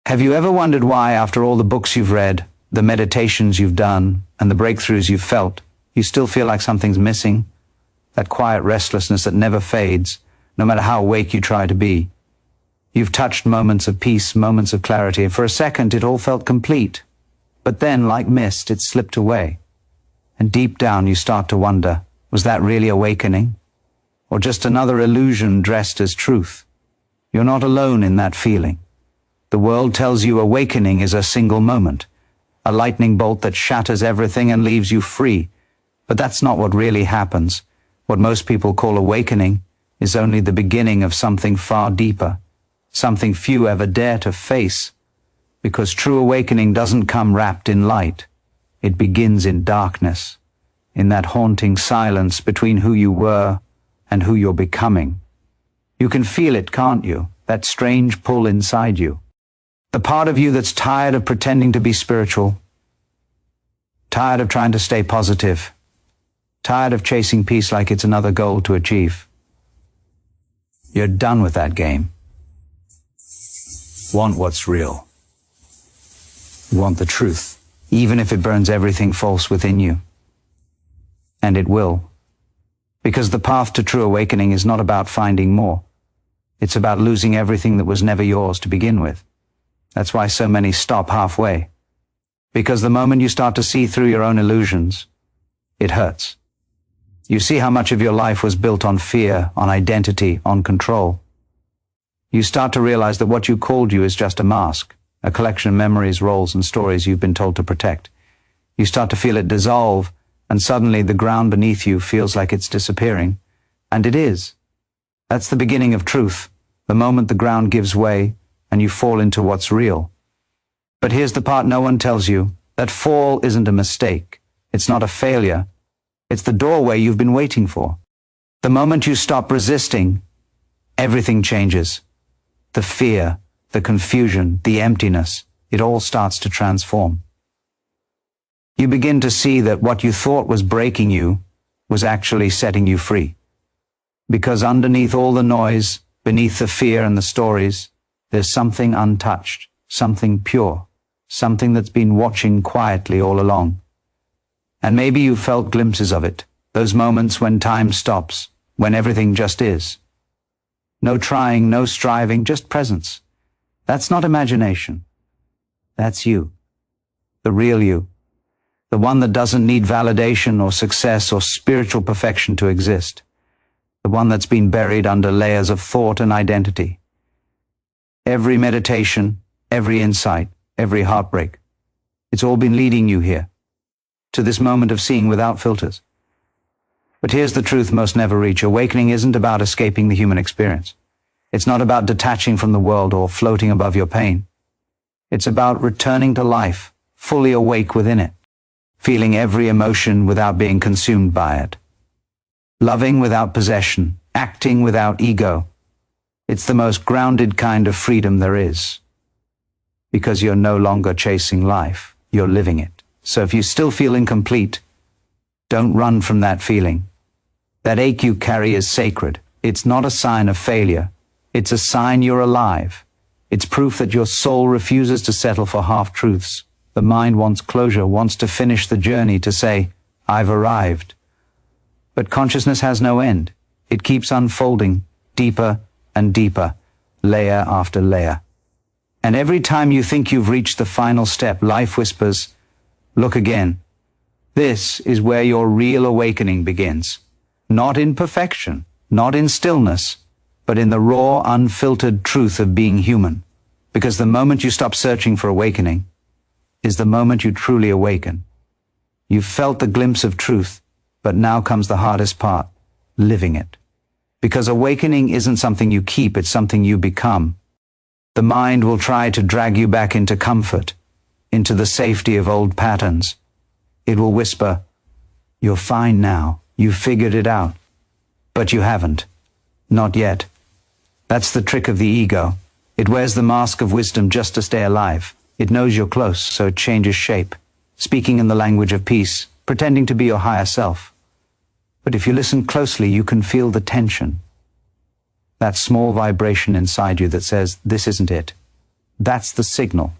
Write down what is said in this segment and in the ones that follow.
Have you ever wondered why, after all the books you've read, the meditations you've done, and the breakthroughs you've felt, you still feel like something's missing? That quiet restlessness that never fades, no matter how awake you try to be. You've touched moments of peace, moments of clarity, and for a second it all felt complete. But then, like mist, it slipped away. And deep down you start to wonder, was that really awakening? Or just another illusion dressed as truth? You're not alone in that feeling. The world tells you awakening is a single moment, a lightning bolt that shatters everything and leaves you free. But that's not what really happens. What most people call awakening is only the beginning of something far deeper, something few ever dare to face, because true awakening doesn't come wrapped in light. It begins in darkness, in that haunting silence between who you were and who you're becoming. You can feel it, can't you? That strange pull inside you. The part of you that's tired of pretending to be spiritual, tired of trying to stay positive, tired of chasing peace like it's another goal to achieve. You're done with that game. Want what's real. Want the truth, even if it burns everything false within you. And it will. Because the path to true awakening is not about finding more. It's about losing everything that was never yours to begin with. That's why so many stop halfway. Because the moment you start to see through your own illusions, it hurts. You see how much of your life was built on fear, on identity, on control. You start to realize that what you called you is just a mask, a collection of memories, roles, and stories you've been told to protect. You start to feel it dissolve, and suddenly the ground beneath you feels like it's disappearing. And it is. That's the beginning of truth, the moment the ground gives way and you fall into what's real. But here's the part no one tells you. That fall isn't a mistake. It's not a failure. It's the doorway you've been waiting for. The moment you stop resisting, everything changes. The fear, the confusion, the emptiness, it all starts to transform. You begin to see that what you thought was breaking you was actually setting you free. Because underneath all the noise, beneath the fear and the stories, there's something untouched, something pure, something that's been watching quietly all along. And maybe you felt glimpses of it, those moments when time stops, when everything just is. No trying, no striving, just presence. That's not imagination. That's you. The real you. The one that doesn't need validation or success or spiritual perfection to exist. The one that's been buried under layers of thought and identity. Every meditation, every insight, every heartbreak, it's all been leading you here, to this moment of seeing without filters. But here's the truth most never reach. Awakening isn't about escaping the human experience. It's not about detaching from the world or floating above your pain. It's about returning to life, fully awake within it, feeling every emotion without being consumed by it, loving without possession, acting without ego. It's the most grounded kind of freedom there is. Because you're no longer chasing life, you're living it. So if you still feel incomplete, don't run from that feeling. That ache you carry is sacred. It's not a sign of failure. It's a sign you're alive. It's proof that your soul refuses to settle for half-truths. The mind wants closure, wants to finish the journey, to say, I've arrived. But consciousness has no end. It keeps unfolding, deeper and deeper, layer after layer. And every time you think you've reached the final step, life whispers, look again. This is where your real awakening begins. Not in perfection, not in stillness, but in the raw, unfiltered truth of being human. Because the moment you stop searching for awakening is the moment you truly awaken. You've felt the glimpse of truth, but now comes the hardest part, living it. Because awakening isn't something you keep, it's something you become. The mind will try to drag you back into comfort, into the safety of old patterns. It will whisper, you're fine now, you've figured it out. But you haven't. Not yet. That's the trick of the ego. It wears the mask of wisdom just to stay alive. It knows you're close, so it changes shape, speaking in the language of peace, pretending to be your higher self. But if you listen closely, you can feel the tension. That small vibration inside you that says, this isn't it. That's the signal.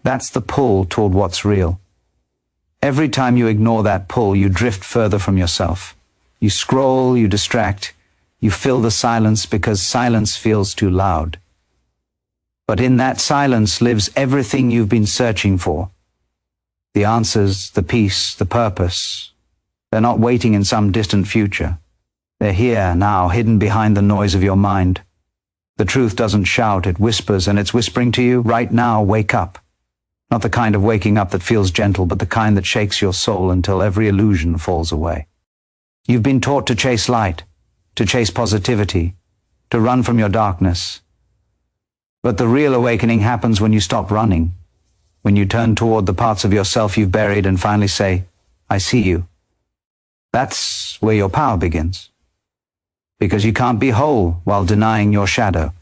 That's the pull toward what's real. Every time you ignore that pull, you drift further from yourself. You scroll, you distract, you fill the silence because silence feels too loud. But in that silence lives everything you've been searching for. The answers, the peace, the purpose. They're not waiting in some distant future. They're here now, hidden behind the noise of your mind. The truth doesn't shout, it whispers, and it's whispering to you, right now, wake up. Not the kind of waking up that feels gentle, but the kind that shakes your soul until every illusion falls away. You've been taught to chase light, to chase positivity, to run from your darkness. But the real awakening happens when you stop running, when you turn toward the parts of yourself you've buried and finally say, I see you. That's where your power begins. Because you can't be whole while denying your shadow.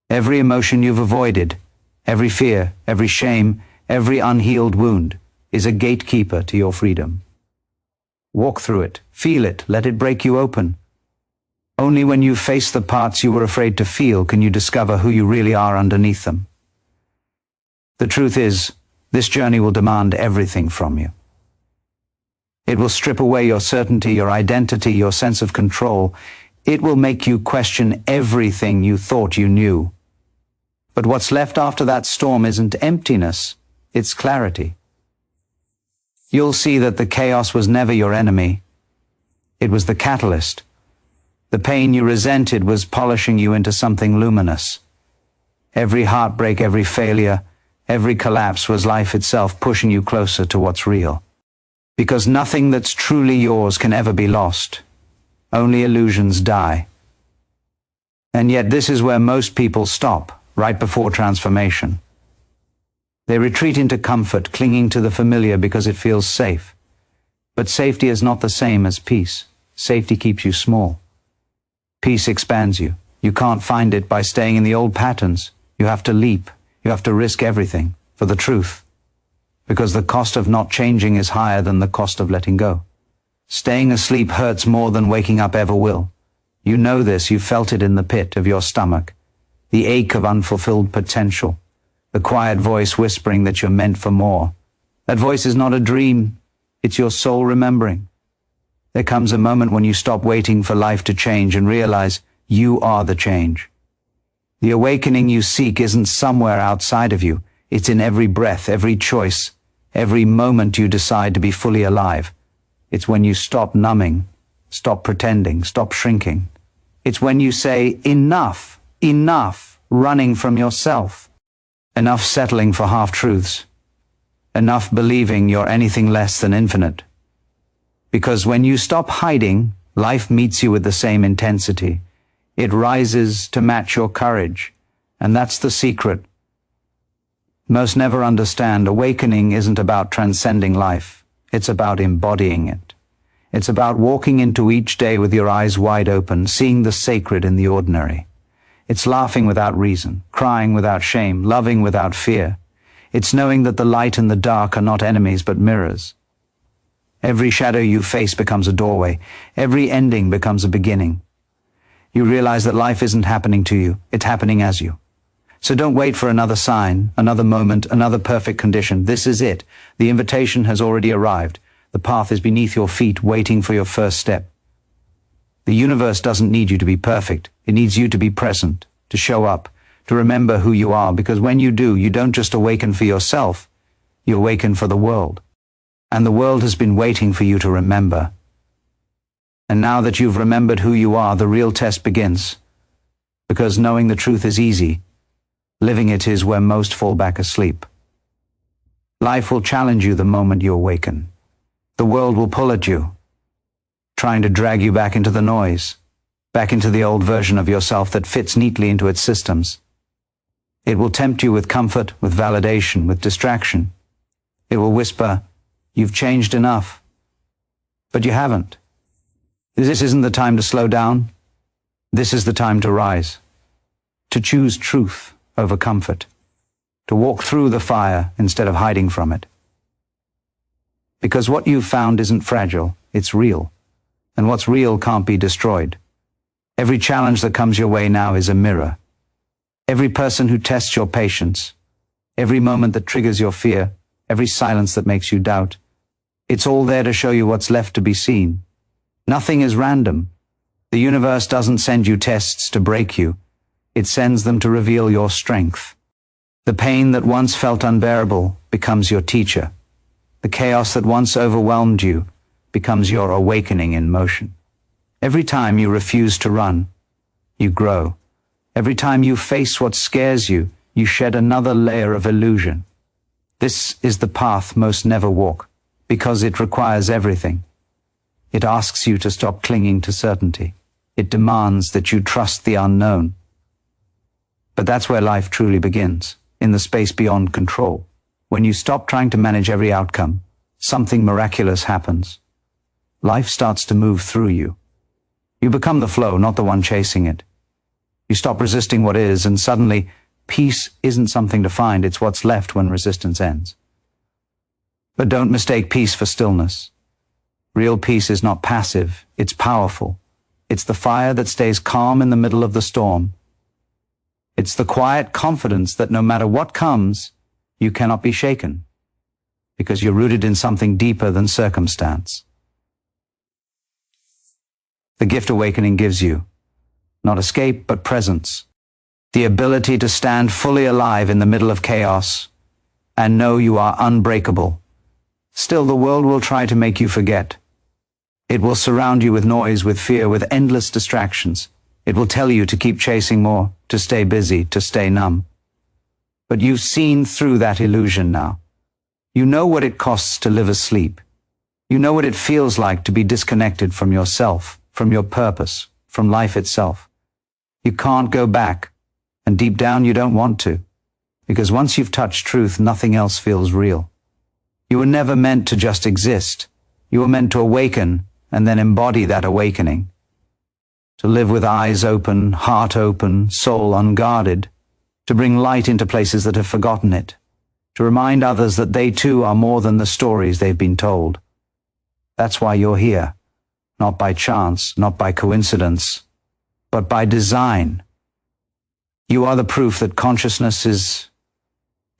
Every emotion you've avoided, every fear, every shame, every unhealed wound is a gatekeeper to your freedom. Walk through it, feel it, let it break you open. Only when you face the parts you were afraid to feel can you discover who you really are underneath them. The truth is, this journey will demand everything from you. It will strip away your certainty, your identity, your sense of control. It will make you question everything you thought you knew. But what's left after that storm isn't emptiness, it's clarity. You'll see that the chaos was never your enemy. It was the catalyst. The pain you resented was polishing you into something luminous. Every heartbreak, every failure, every collapse was life itself pushing you closer to what's real. Because nothing that's truly yours can ever be lost. Only illusions die. And yet this is where most people stop, right before transformation. They retreat into comfort, clinging to the familiar because it feels safe. But safety is not the same as peace. Safety keeps you small. Peace expands you. You can't find it by staying in the old patterns. You have to leap. You have to risk everything for the truth. Because the cost of not changing is higher than the cost of letting go. Staying asleep hurts more than waking up ever will. You know this, you felt it in the pit of your stomach. The ache of unfulfilled potential. The quiet voice whispering that you're meant for more. That voice is not a dream, it's your soul remembering. There comes a moment when you stop waiting for life to change and realize you are the change. The awakening you seek isn't somewhere outside of you. It's in every breath, every choice, every moment you decide to be fully alive. It's when you stop numbing, stop pretending, stop shrinking. It's when you say, enough, enough, running from yourself. Enough settling for half-truths. Enough believing you're anything less than infinite. Because when you stop hiding, life meets you with the same intensity. It rises to match your courage. And that's the secret. Most never understand awakening isn't about transcending life. It's about embodying it. It's about walking into each day with your eyes wide open, seeing the sacred in the ordinary. It's laughing without reason, crying without shame, loving without fear. It's knowing that the light and the dark are not enemies but mirrors. Every shadow you face becomes a doorway. Every ending becomes a beginning. You realize that life isn't happening to you, it's happening as you. So don't wait for another sign, another moment, another perfect condition. This is it. The invitation has already arrived. The path is beneath your feet, waiting for your first step. The universe doesn't need you to be perfect. It needs you to be present, to show up, to remember who you are, because when you do, you don't just awaken for yourself, you awaken for the world. And the world has been waiting for you to remember. And now that you've remembered who you are, the real test begins. Because knowing the truth is easy. Living it is where most fall back asleep. Life will challenge you the moment you awaken. The world will pull at you, trying to drag you back into the noise, back into the old version of yourself that fits neatly into its systems. It will tempt you with comfort, with validation, with distraction. It will whisper, you've changed enough. But you haven't. This isn't the time to slow down. This is the time to rise, to choose truth over comfort, to walk through the fire instead of hiding from it. Because what you've found isn't fragile, it's real. And what's real can't be destroyed. Every challenge that comes your way now is a mirror. Every person who tests your patience, every moment that triggers your fear, every silence that makes you doubt, it's all there to show you what's left to be seen. Nothing is random. The universe doesn't send you tests to break you. It sends them to reveal your strength. The pain that once felt unbearable becomes your teacher. The chaos that once overwhelmed you becomes your awakening in motion. Every time you refuse to run, you grow. Every time you face what scares you, you shed another layer of illusion. This is the path most never walk, because it requires everything. It asks you to stop clinging to certainty. It demands that you trust the unknown. But that's where life truly begins, in the space beyond control. When you stop trying to manage every outcome, something miraculous happens. Life starts to move through you. You become the flow, not the one chasing it. You stop resisting what is, and suddenly, peace isn't something to find, it's what's left when resistance ends. But don't mistake peace for stillness. Real peace is not passive, it's powerful. It's the fire that stays calm in the middle of the storm. It's the quiet confidence that no matter what comes, you cannot be shaken, because you're rooted in something deeper than circumstance. The gift awakening gives you, not escape, but presence. The ability to stand fully alive in the middle of chaos and know you are unbreakable. Still, the world will try to make you forget. It will surround you with noise, with fear, with endless distractions. It will tell you to keep chasing more, to stay busy, to stay numb. But you've seen through that illusion now. You know what it costs to live asleep. You know what it feels like to be disconnected from yourself, from your purpose, from life itself. You can't go back, and deep down you don't want to, because once you've touched truth, nothing else feels real. You were never meant to just exist. You were meant to awaken and then embody that awakening. To live with eyes open, heart open, soul unguarded. To bring light into places that have forgotten it. To remind others that they too are more than the stories they've been told. That's why you're here. Not by chance, not by coincidence, but by design. You are the proof that consciousness is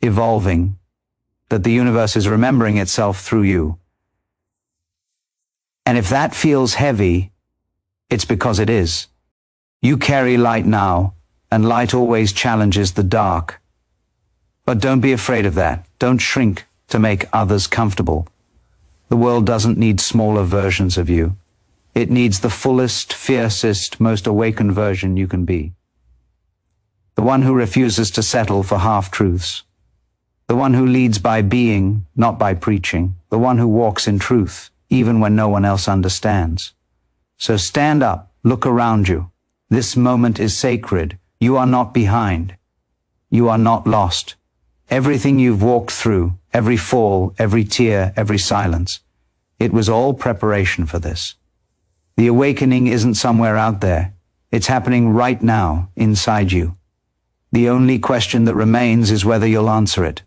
evolving, that the universe is remembering itself through you. And if that feels heavy, it's because it is. You carry light now, and light always challenges the dark. But don't be afraid of that. Don't shrink to make others comfortable. The world doesn't need smaller versions of you. It needs the fullest, fiercest, most awakened version you can be. The one who refuses to settle for half-truths. The one who leads by being, not by preaching. The one who walks in truth, even when no one else understands. So stand up, look around you. This moment is sacred. You are not behind. You are not lost. Everything you've walked through, every fall, every tear, every silence, it was all preparation for this. The awakening isn't somewhere out there. It's happening right now, inside you. The only question that remains is whether you'll answer it,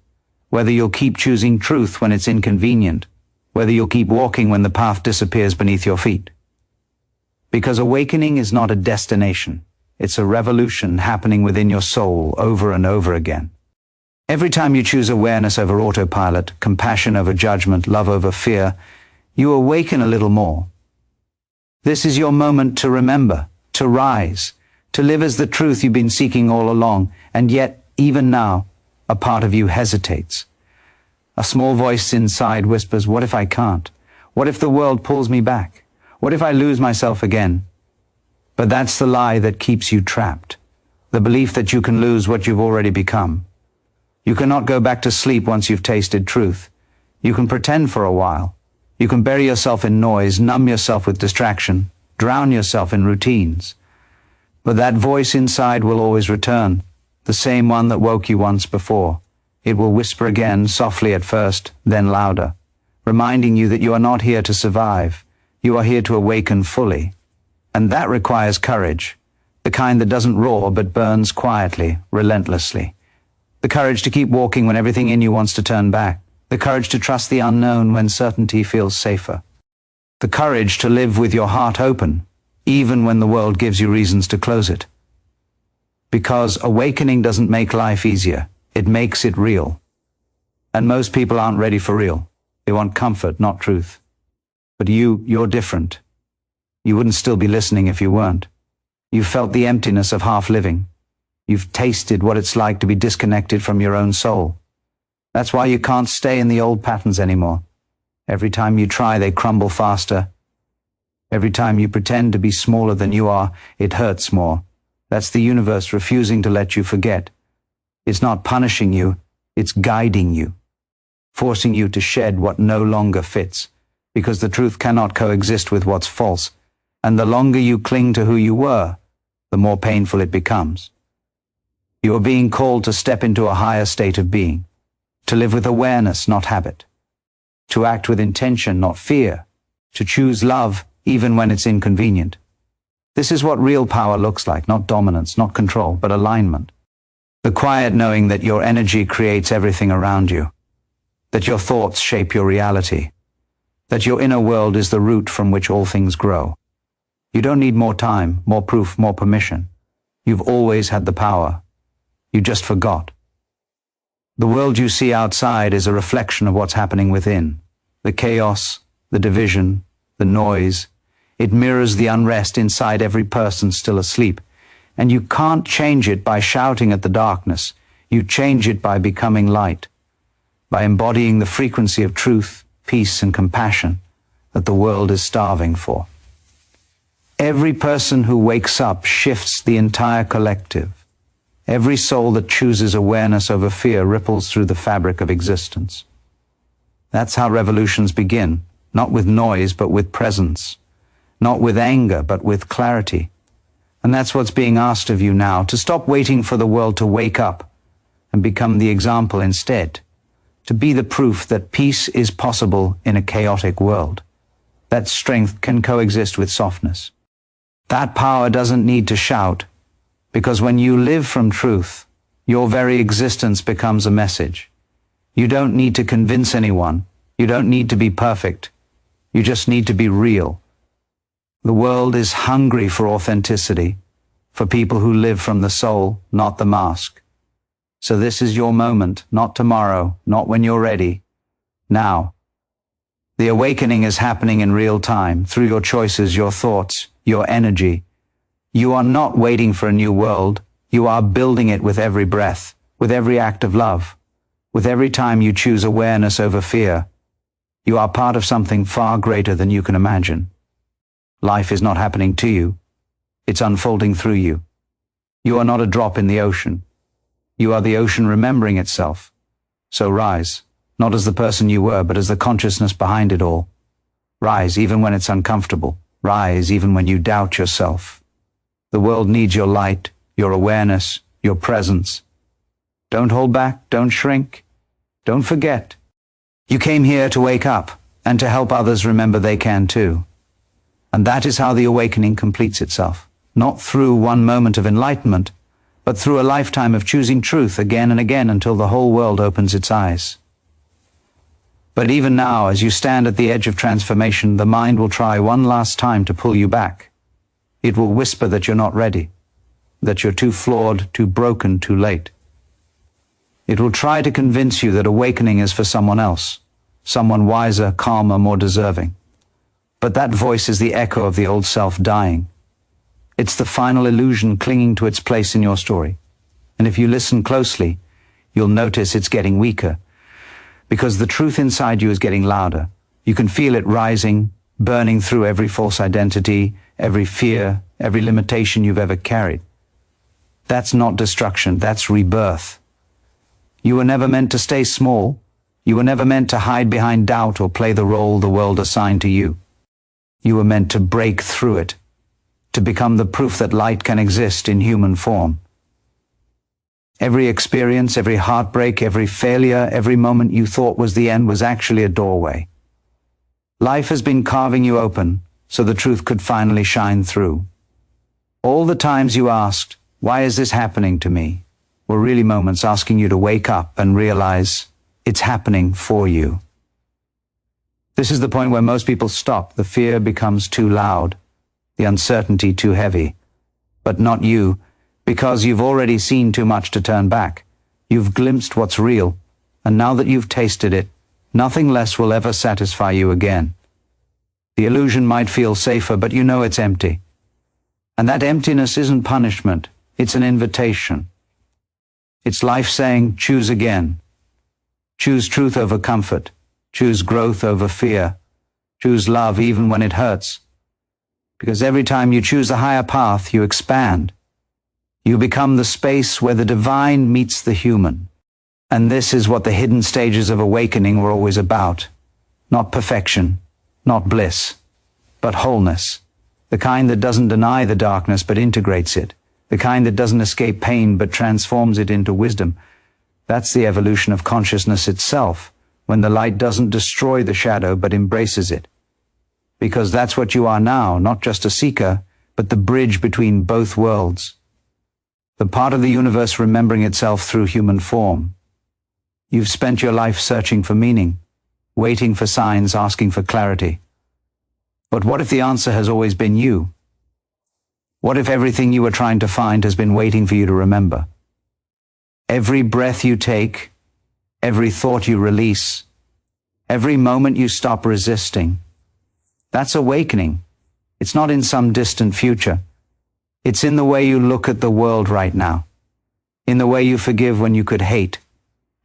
whether you'll keep choosing truth when it's inconvenient, whether you'll keep walking when the path disappears beneath your feet. Because awakening is not a destination. It's a revolution happening within your soul over and over again. Every time you choose awareness over autopilot, compassion over judgment, love over fear, you awaken a little more. This is your moment to remember, to rise, to live as the truth you've been seeking all along, and yet, even now, a part of you hesitates. A small voice inside whispers, what if I can't? What if the world pulls me back? What if I lose myself again? But that's the lie that keeps you trapped. The belief that you can lose what you've already become. You cannot go back to sleep once you've tasted truth. You can pretend for a while. You can bury yourself in noise, numb yourself with distraction, drown yourself in routines. But that voice inside will always return, the same one that woke you once before. It will whisper again, softly at first, then louder, reminding you that you are not here to survive. You are here to awaken fully. And that requires courage, the kind that doesn't roar but burns quietly, relentlessly. The courage to keep walking when everything in you wants to turn back. The courage to trust the unknown when certainty feels safer. The courage to live with your heart open, even when the world gives you reasons to close it. Because awakening doesn't make life easier. It makes it real. And most people aren't ready for real. They want comfort, not truth. But you're different. You wouldn't still be listening if you weren't. You've felt the emptiness of half living. You've tasted what it's like to be disconnected from your own soul. That's why you can't stay in the old patterns anymore. Every time you try, they crumble faster. Every time you pretend to be smaller than you are, it hurts more. That's the universe refusing to let you forget. It's not punishing you, it's guiding you, forcing you to shed what no longer fits, because the truth cannot coexist with what's false, and the longer you cling to who you were, the more painful it becomes. You are being called to step into a higher state of being, to live with awareness, not habit, to act with intention, not fear, to choose love even when it's inconvenient. This is what real power looks like, not dominance, not control, but alignment. The quiet knowing that your energy creates everything around you, that your thoughts shape your reality, that your inner world is the root from which all things grow. You don't need more time, more proof, more permission. You've always had the power. You just forgot. The world you see outside is a reflection of what's happening within. The chaos, the division, the noise. It mirrors the unrest inside every person still asleep. And you can't change it by shouting at the darkness. You change it by becoming light, by embodying the frequency of truth, peace, and compassion that the world is starving for. Every person who wakes up shifts the entire collective. Every soul that chooses awareness over fear ripples through the fabric of existence. That's how revolutions begin, not with noise, but with presence, not with anger, but with clarity. And that's what's being asked of you now, to stop waiting for the world to wake up and become the example instead, to be the proof that peace is possible in a chaotic world, that strength can coexist with softness. That power doesn't need to shout, because when you live from truth, your very existence becomes a message. You don't need to convince anyone. You don't need to be perfect. You just need to be real. The world is hungry for authenticity, for people who live from the soul, not the mask. So this is your moment, not tomorrow, not when you're ready. Now. The awakening is happening in real time, through your choices, your thoughts, your energy. You are not waiting for a new world. You are building it with every breath, with every act of love, with every time you choose awareness over fear. You are part of something far greater than you can imagine. Life is not happening to you. It's unfolding through you. You are not a drop in the ocean. You are the ocean remembering itself. So rise, not as the person you were, but as the consciousness behind it all. Rise even when it's uncomfortable. Rise even when you doubt yourself. The world needs your light, your awareness, your presence. Don't hold back, don't shrink, don't forget. You came here to wake up and to help others remember they can too. And that is how the awakening completes itself, not through one moment of enlightenment, but through a lifetime of choosing truth again and again until the whole world opens its eyes. But even now, as you stand at the edge of transformation, the mind will try one last time to pull you back. It will whisper that you're not ready, that you're too flawed, too broken, too late. It will try to convince you that awakening is for someone else, someone wiser, calmer, more deserving. But that voice is the echo of the old self dying. It's the final illusion clinging to its place in your story. And if you listen closely, you'll notice it's getting weaker, because the truth inside you is getting louder. You can feel it rising, burning through every false identity, every fear, every limitation you've ever carried. That's not destruction, that's rebirth. You were never meant to stay small. You were never meant to hide behind doubt or play the role the world assigned to you. You were meant to break through it, to become the proof that light can exist in human form. Every experience, every heartbreak, every failure, every moment you thought was the end was actually a doorway. Life has been carving you open so the truth could finally shine through. All the times you asked, "Why is this happening to me?" were really moments asking you to wake up and realize it's happening for you. This is the point where most people stop. The fear becomes too loud, the uncertainty too heavy. But not you, because you've already seen too much to turn back. You've glimpsed what's real, and now that you've tasted it, nothing less will ever satisfy you again. The illusion might feel safer, but you know it's empty. And that emptiness isn't punishment, it's an invitation. It's life saying, choose again. Choose truth over comfort. Choose growth over fear. Choose love even when it hurts. Because every time you choose a higher path, you expand. You become the space where the divine meets the human. And this is what the hidden stages of awakening were always about. Not perfection, not bliss, but wholeness. The kind that doesn't deny the darkness but integrates it. The kind that doesn't escape pain but transforms it into wisdom. That's the evolution of consciousness itself, when the light doesn't destroy the shadow but embraces it. Because that's what you are now, not just a seeker, but the bridge between both worlds. The part of the universe remembering itself through human form. You've spent your life searching for meaning, waiting for signs, asking for clarity. But what if the answer has always been you? What if everything you were trying to find has been waiting for you to remember? Every breath you take, every thought you release, every moment you stop resisting, that's awakening. It's not in some distant future. It's in the way you look at the world right now, in the way you forgive when you could hate,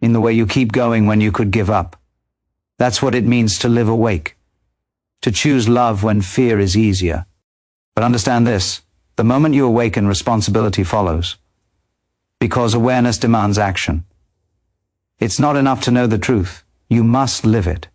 in the way you keep going when you could give up. That's what it means to live awake, to choose love when fear is easier. But understand this, the moment you awaken, responsibility follows, because awareness demands action. It's not enough to know the truth, you must live it.